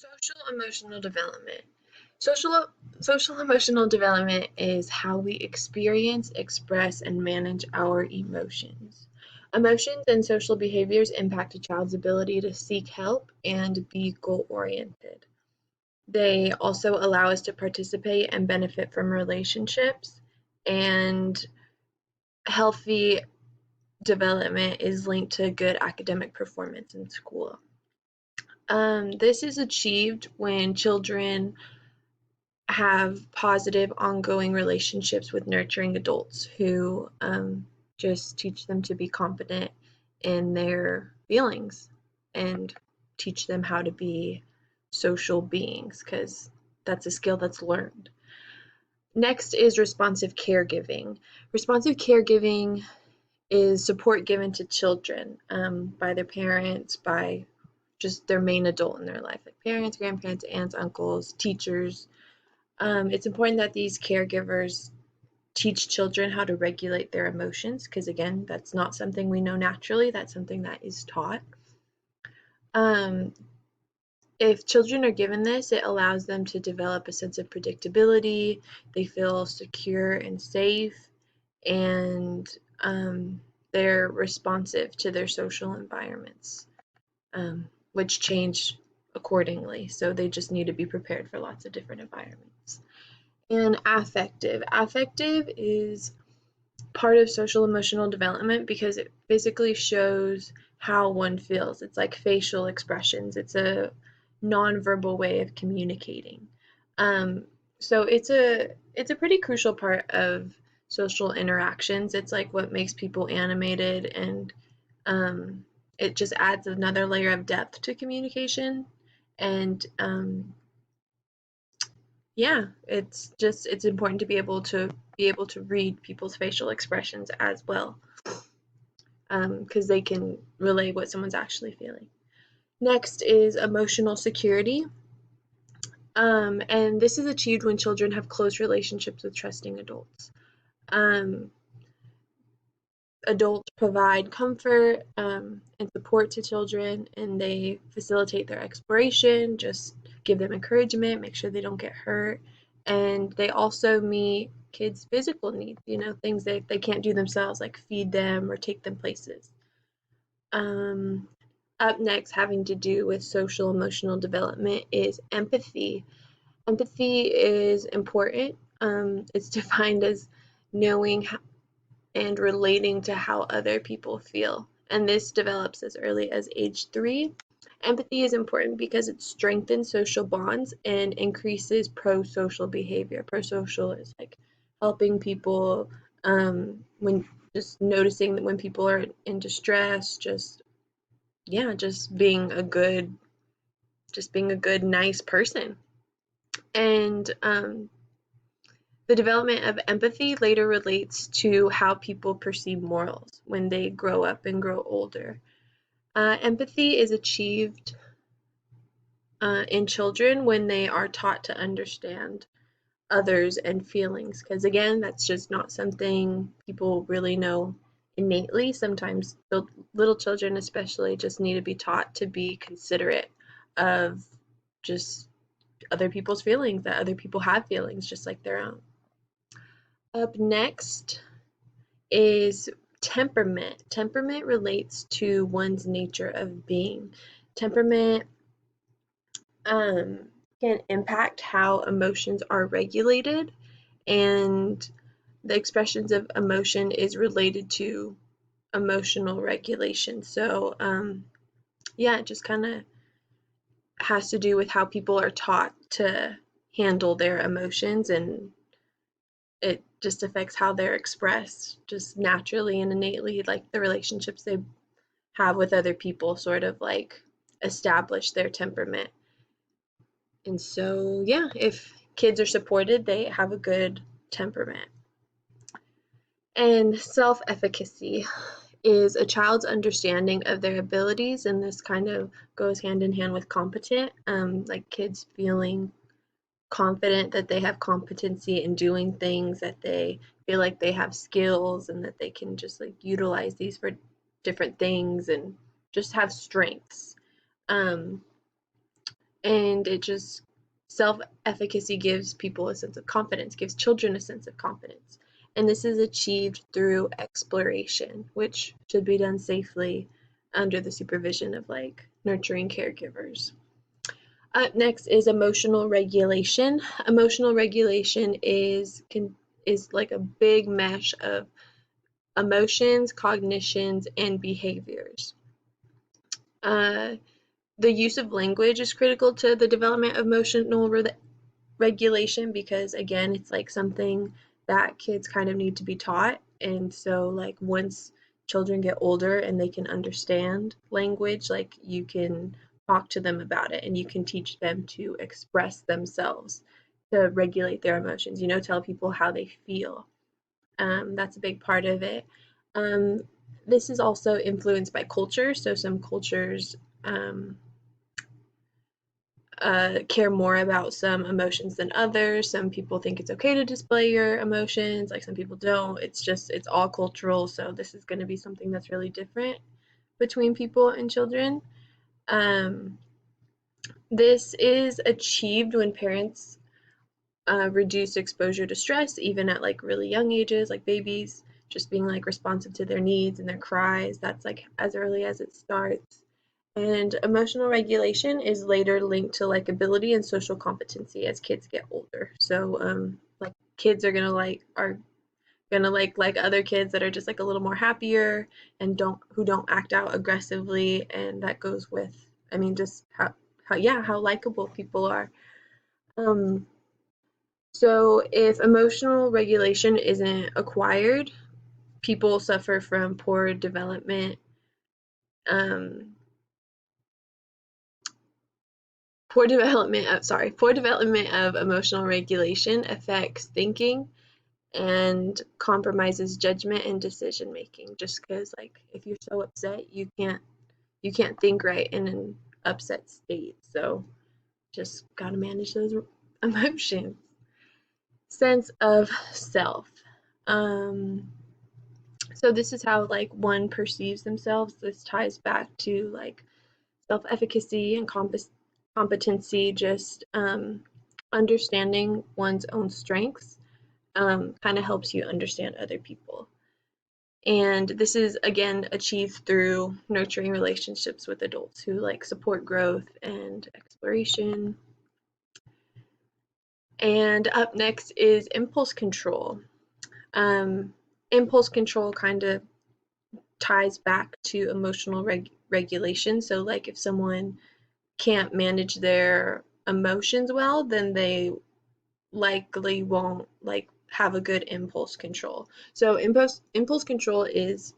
Social emotional development. Social social emotional development is how we experience, express, and manage our emotions. Emotions and social behaviors impact a child's ability to seek help and be goal-oriented. They also allow us to participate and benefit from relationships, and healthy development is linked to good academic performance in school. This is achieved when children have positive ongoing relationships with nurturing adults who just teach them to be confident in their feelings and teach them how to be social beings because that's a skill that's learned. Next is responsive caregiving. Responsive caregiving is support given to children by their parents, by just their main adult in their life, like parents, grandparents, aunts, uncles, teachers. It's important that these caregivers teach children how to regulate their emotions because, again, that's not something we know naturally, that's something that is taught. Um, if children are given this, it allows them to develop a sense of predictability, they feel secure and safe, and they're responsive to their social environments, which change accordingly. So they just need to be prepared for lots of different environments. And affective. Affective is part of social emotional development because it physically shows how one feels. It's like facial expressions. It's a nonverbal way of communicating. Um, so it's a pretty crucial part of social interactions. It's like what makes people animated, and um, it just adds another layer of depth to communication. And yeah, it's important to be able to read people's facial expressions as well, because they can relay what someone's actually feeling. Next is emotional security, and this is achieved when children have close relationships with trusting adults. Um, Adults provide comfort and support to children, and they facilitate their exploration, just give them encouragement, make sure they don't get hurt. And they also meet kids' physical needs, things that they can't do themselves, like feed them or take them places. Um, Up next, having to do with social emotional development, is empathy. Empathy is important. It's defined as knowing and relating to how other people feel. And this develops as early as age 3. Empathy is important because it strengthens social bonds and increases pro social behavior. Pro social is like helping people, when just noticing that when people are in distress, just being a good, nice person. And the development of empathy later relates to how people perceive morals when they grow up and grow older. Empathy is achieved in children when they are taught to understand others and feelings, because again, that's just not something people really know innately. Sometimes the little children, especially, just need to be taught to be considerate of just other people's feelings, that other people have feelings just like their own. Up next is temperament. Temperament relates to one's nature of being. Temperament um, can impact how emotions are regulated, and the expressions of emotion is related to emotional regulation. So, yeah, it just kind of has to do with how people are taught to handle their emotions, and it just affects how they're expressed just naturally and innately, like the relationships they have with other people sort of like establish their temperament. And so, yeah, if kids are supported, they have a good temperament. And self efficacy is a child's understanding of their abilities, and this kind of goes hand in hand with competent, like kids feeling confident that they have competency in doing things, that they feel like they have skills and that they can just like utilize these for different things and just have strengths. Um, And it just self-efficacy gives people a sense of confidence, gives children a sense of confidence. And this is achieved through exploration, which should be done safely under the supervision of like nurturing caregivers. Up next is emotional regulation. Emotional regulation is like a big mesh of emotions, cognitions, and behaviors. Uh, the use of language is critical to the development of emotional regulation because, again, it's like something that kids kind of need to be taught. And so, like, once children get older and they can understand language, like, you can talk to them about it and you can teach them to express themselves, to regulate their emotions, tell people how they feel. That's a big part of it. Um, this is also influenced by culture. So some cultures um, care more about some emotions than others. Some people think it's okay to display your emotions, like some people don't. It's all cultural. So this is going to be something that's really different between people and children. Um, this is achieved when parents reduce exposure to stress, even at like really young ages, like babies, just being like responsive to their needs and their cries. That's like as early as it starts. And emotional regulation is later linked to likability and social competency as kids get older. So, like kids are gonna like other kids that are just like a little more happier and don't act out aggressively, and that goes with, I mean, just how likable people are. Um, so if emotional regulation isn't acquired, people suffer from um, poor development of emotional regulation affects thinking and compromises judgment and decision making. Just because, like, if you're so upset, you can't think right in an upset state. So just gotta manage those emotions. Sense of self. Um, so this is how like one perceives themselves. This ties back to like self-efficacy and competency, just understanding one's own strengths kind of helps you understand other people. And this is again achieved through nurturing relationships with adults who like support growth and exploration. And up next is impulse control. Um, Impulse control kind of ties back to emotional regulation. So, like, if someone can't manage their emotions well, then they likely won't like have a good impulse control. So impulse control is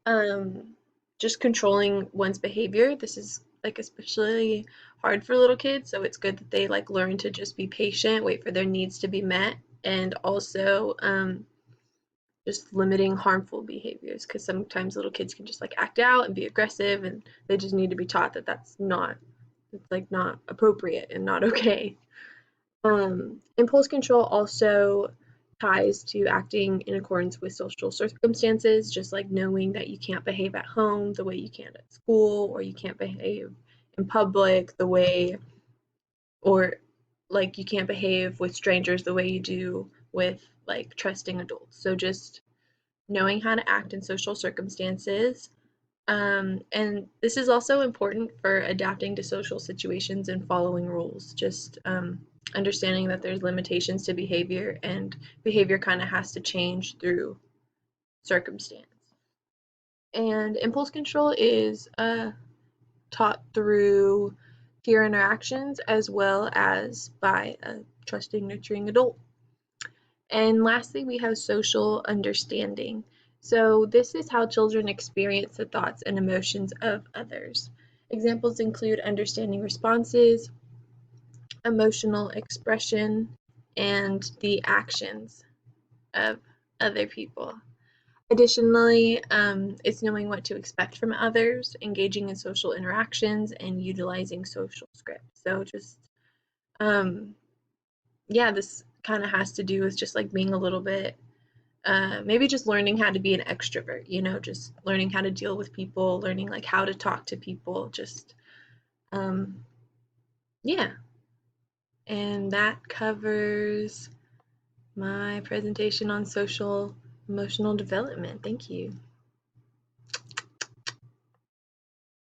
um just controlling one's behavior. This is like especially hard for little kids, so it's good that they like learn to just be patient, wait for their needs to be met, and also just limiting harmful behaviors because sometimes little kids can just like act out and be aggressive, and they just need to be taught that it's like not appropriate and not okay. Impulse control also ties to acting in accordance with social circumstances, just like knowing that you can't behave at home the way you can at school, or you can't behave in public the way, or like you can't behave with strangers the way you do with like trusting adults. So just knowing how to act in social circumstances. And this is also important for adapting to social situations and following rules. Just understanding that there's limitations to behavior, and behavior kind of has to change through circumstance. And impulse control is taught through peer interactions as well as by a trusting, nurturing adult. And lastly, we have social understanding. So this is how children experience the thoughts and emotions of others. Examples include understanding responses, emotional expression, and the actions of other people. Additionally, it's knowing what to expect from others, engaging in social interactions, and utilizing social scripts. So just, um, yeah, this kind of has to do with just like being a little bit maybe just learning how to be an extrovert, just learning how to deal with people, learning like how to talk to people, just um, Yeah, and that covers my presentation on social emotional development. Thank you.